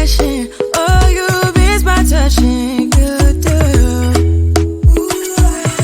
passion. Oh, you miss my touching. You do.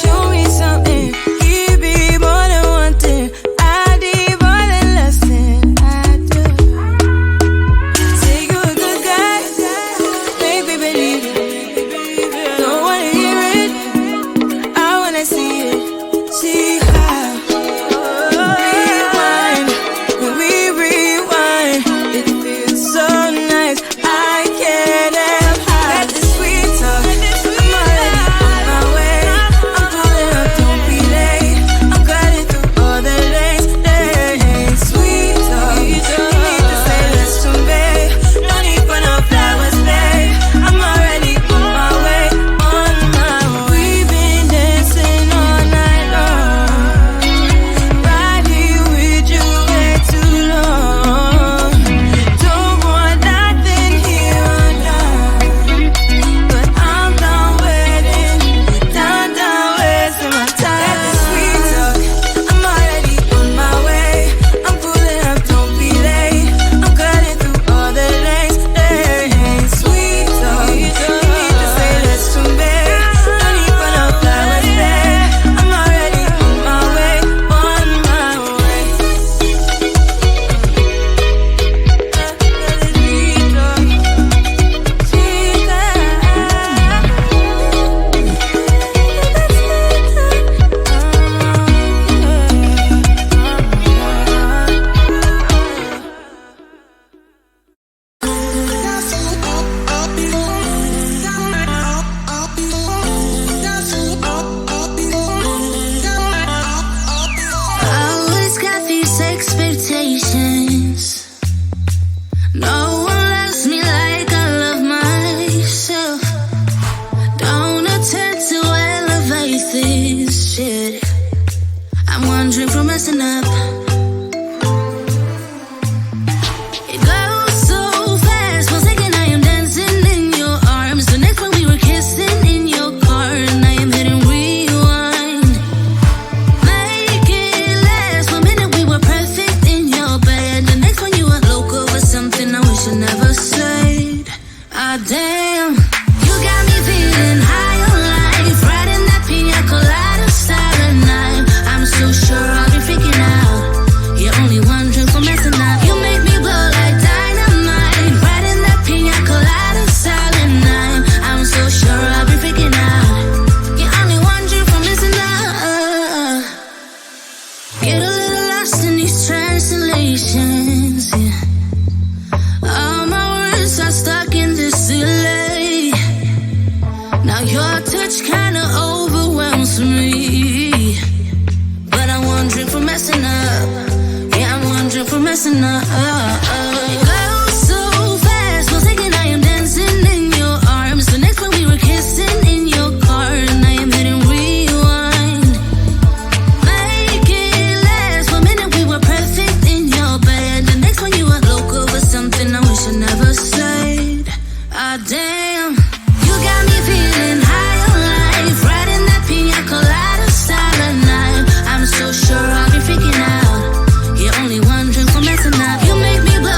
Show me something. Give me more than one thing. I need more than less than I do. Say you're a good guy. Make me believe it. Don't wanna hear it. I wanna see it. See how. Rewind. When we rewind, it feels so nice. I can't help how. Let the sweet talk. I'm already on my way. I'm pulling up, don't be late. I'm cutting through all the lanes. Hey, sweet talk. You need to say less to me. No need for no flowers, babe. I'm already on my way, on my way. We've been dancing all night long. Right here with you way too long. Don't want nothing here or now. But I'm done waiting, done wasting my time. Let the sweet talk. I'm already on my way. I'm pulling up, don't be late. I'm cutting through all the lanes. Hey, sweet talk. You need to say less to me. No need for no flowers, babe. I'm already on my way, on my way. I always got these expectations. No one loves me like I love myself. Don't attempt to elevate this shit. I'm wondering from messing up. It goes so fast. 1 second I am dancing in your arms. The next one we were kissing in your car, and I am hitting rewind. Make it last. 1 minute we were perfect in your bed. The next one you were local for something I wish I never said. Ah damn, you got me feeling high on life, riding that pina colada style night. I'm so sure I'll be freaking out. You're only one drink from messing up. You make me blow like dynamite, riding that pina colada style night. I'm so sure I'll be freaking out. You're only one drink from messing up. Get a little lost in these translations, yeah. All my words are stuck in this delay. Now your touch kinda overwhelms me. But I'm wondering for messing up. Yeah, I'm wondering for messing up. It goes so fast. 1 second I am dancing in your arms. The next one we were kissing in your car, and I am hitting rewind. Make it last. 1 minute we were perfect in your bed. The next one you were local for something I wish I never said. Ah damn, you got me feeling high on life, riding that pina colada style night. I'm so sure I'll be freaking out. You're only one drink from messing up. You make me blow